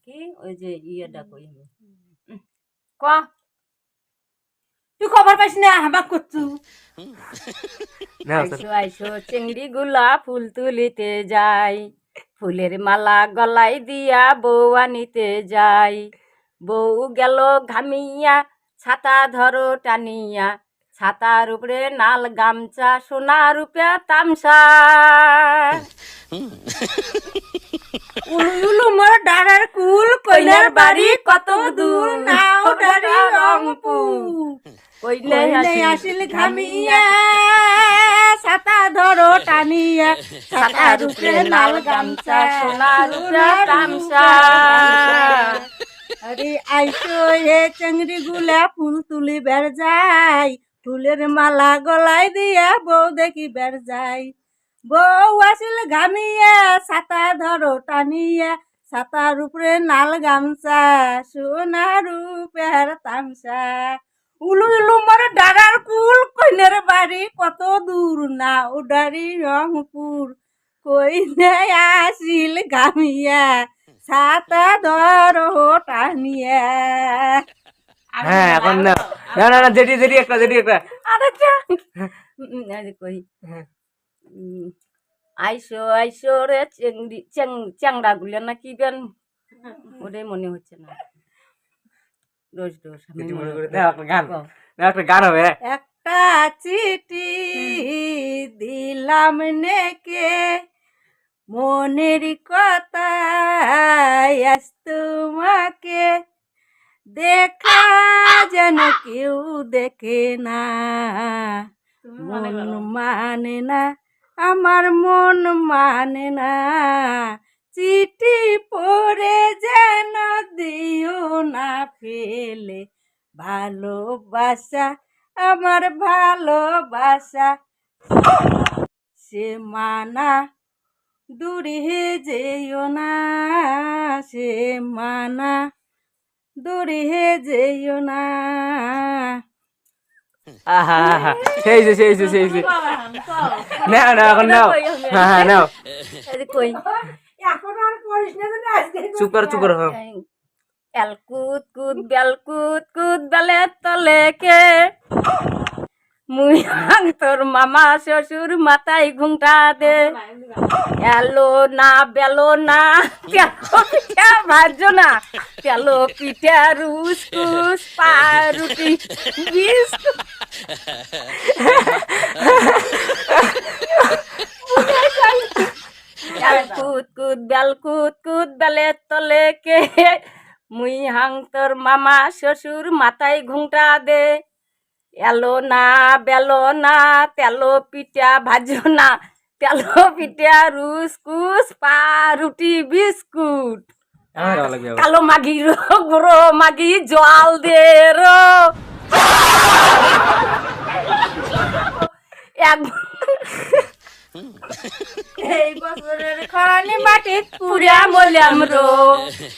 কি ওই যে ইয়েটা কই আমি ক তুই খবর পাইস না হামাক করছু আইসো আইসো চিংড়ি গুলা ফুল তুলিতে যাই ফুলের মালা গলায় দিয়া বউ আনিতে যাই বউ গেল ঘামিয়া ছাতা ধরো টানিয়া ছাতার উপরে নাল গামছা সোনা রূপে তামসা উলু উলু মোর ডাড়ার কুল কইনার বাড়ি কত দূর নাও ডাড়ি রংপুর কইলে আসিল ঘামিয়া ছাতা ধরো টানিয়া ছাতার উপরে নাল গামছা সোনা রূপে তামসা আরে আইসো হে চিংড়ি গুলা ফুল তুলি বের যাই ফুলের মালা গলায় দিয়া বউ দেখি বের যাই বউ আসিল ঘামিয়া ছাতা ধরো টানিয়া ছাতার উপরে নাল গামছা সোনা রূপের তামসা উলু উলু মোর ডাড়ার কুল কইনের বাড়ি কত দূর না উডারি রংপুর কইনে আসিল ঘামিয়া ছাতা ধরো টানিয়া হ্যাঁ এখন না না না যেটি একটা আরে কই আইসো আইসো রে চিংড়ি চ্যাংড়া গুলো না কি বেন ওটাই মনে হচ্ছে না রোজ রোজ একটা গান হবে একটা চিঠি দিলাম নেকে মনের কথা আজ তোমাকে দেখা যেন কেউ দেখে না মন মানে না আমার মন মানে না চিঠি পড়ে যেন দিও না ফেলে ভালোবাসা আমার ভালোবাসা সে মানা দূরে যেও না সে মানা দূরে যেও না সেই না এখন নাও হ্যাঁ নাও কই চুপ কর এলকুত কুত বেলকুত কুত বেলে তলে কে মুই তোর মামা শ্বশুর মাথায় ঘুমটা দে এলো না বেলো না পিঠা ভাজো না তেলো পিঠা রুস কুস পাউরুটি বিস্কুট কুত কুত কুত বেলে তলে কে মুই হাং তোর মামা শ্বশুর মাথায় ঘুমটা দে এলো না বেলো না তেলো পিঠা ভাজো না তেলো পিঠা রুস কুস পাউরুটি বিস্কুট কালো মাগি রো গুঁড়ো মাগি জল দে রো এই বছরের খরানি মাটিত পুরিয়া মলিয়াম রো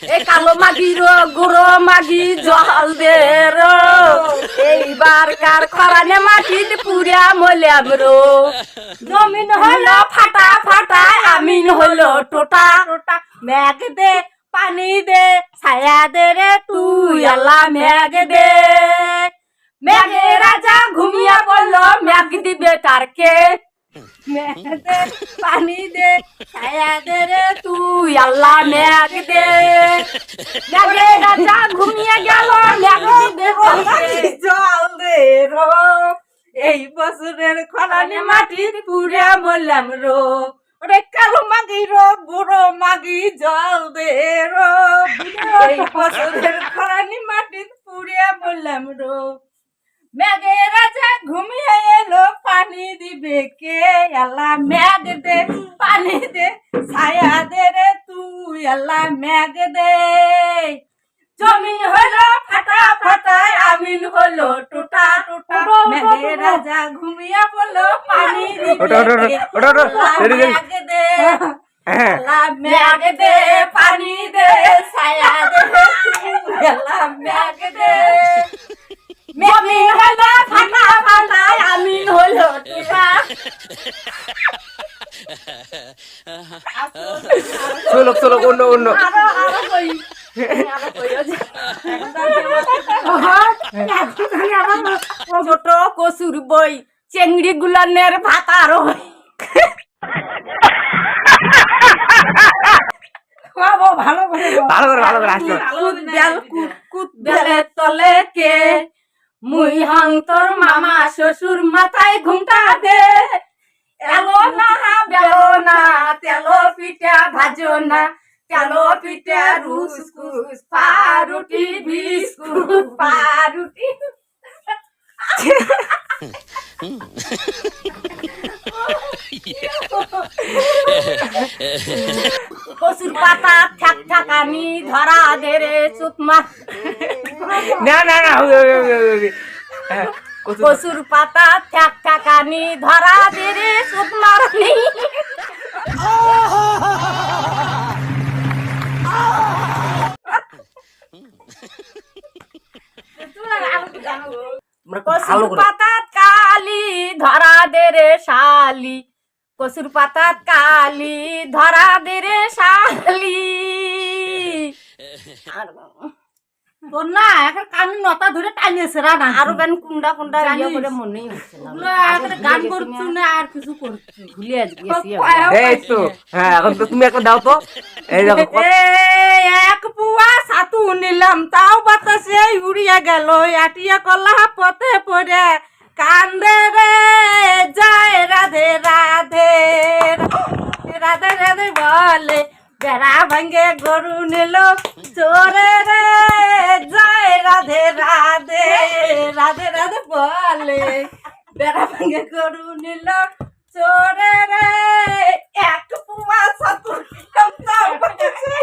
এই কালো মাগি রো গুঁড়ো মাগি জল দে রো এইবার কার খরানি মাটিত পুরিয়া মলিয়াম রো জমিন হলো ফাটা ফাটা আমিন হলো টোটা টোটা ম্যাগ দে পানি দে ছায়া দে রে তুই আল্লাহ ম্যাগ দে ম্যাগে রাজা ঘুমিয়া বললো ম্যাগ দিবে কারকে দে পানি দে ছায়া দে রে তুই আল্লাহ ম্যাগ দে ম্যাগে রাজা ঘুমিয়ে গেল ম্যাগ দিবে জল দে রো এই বছরের খরানি মাটির পুড়ে মরলাম রো ওরে কালো মাগি রো বুড়ো মাগি জল দে রো এই বছরের খরানি মাটির পুড়ে মরলাম রো ম্যাগে রাজা ঘুমিয়ে এলো পানি দিবে কে আল্লাহ ম্যাগ দে পানি দে ছায়া দে রে তুই আল্লাহ ম্যাগ দে জমিন হলো ফাটা ফাটা আমিন হলো টোটা টোটা ম্যাগে রাজা ঘুমিয়ে পড়লো পানি দিবে ম্যাগ দে আল্লাহ ম্যাগ দে পানি দে ছায়া দে তুই আল্লাহ ম্যাগ দে জমিন হলো ফাটা ফাটা আমিন হলো টোটা চলো অন্য আরো কই ছোট কচুর বই চেংড়ি গুলানের ভাতার হই ভালো করে আসতো কুত বেলে তলে কে মুই হাং তোর মামা শ্বশুর মাথায় ঘুমটা দে এলো না বেলো না তেলো পিঠা ভাজো না তেলো পিঠা রুসকুস পারুটি বিস্কুট পারুটি কচুর পাতা ঠাক ঠাকানি ধরা দে রে চুপমা না কচুর পাতা ঠাক ঠাকানি ধরা দে রে চুপমারনি কচুর পাতাত কালি ধরা দে রে শালি কচুর পাতাত কালি ধরা দে রে শালি তোর না এখন কান নতা ধরে টানিয়েছে না আরো গান কুন্ডা কুন্ডা ইয়ে করে মনেই হচ্ছে না গান করছু না আর কিছু করছু ভুলে গেছি এই তো হ্যাঁ এখন তো তুমি একটা দাও তো এই দেখো এক পুয়া ছাতু নিলাম তাও বাতাসে উড়িয়া গেল আটিয়া কলা পথে পড়ে কান্দে রে যায় রাধে রাধে রাধে রাধে বলে বেড়া ভাঙ্গে গরু নিল চোরে রে যায় রাধে রাধে রাধে রাধে বলে বেড়া ভাঙ্গে গরু নিল চোরে রে এক পুয়া ছাতু নিলাম তাও বাতাসে